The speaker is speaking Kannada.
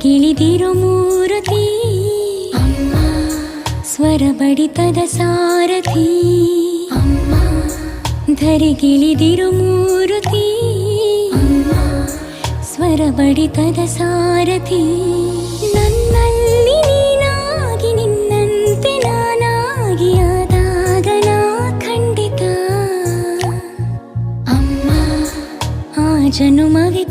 ಧರೆಗಿಳಿದಿರು ಮೂರುತಿ ಅಮ್ಮ, ಸ್ವರ ಬಡಿತದ ಸಾರಥಿ ಅಮ್ಮ, ಧರೆಗಿಳಿದಿರು ಮೂರುತಿ ಅಮ್ಮ, ಸ್ವರ ಬಡಿತದ ಸಾರಥಿ. ನನ್ನಲ್ಲಿ ನೀನಾಗಿ ನಿನ್ನಂತೆ ನಾನಾಗಿ ಆದಾಗ ನಾ ಖಂಡಿತ ಅಮ್ಮ, ಆ ಜನುಮವೇ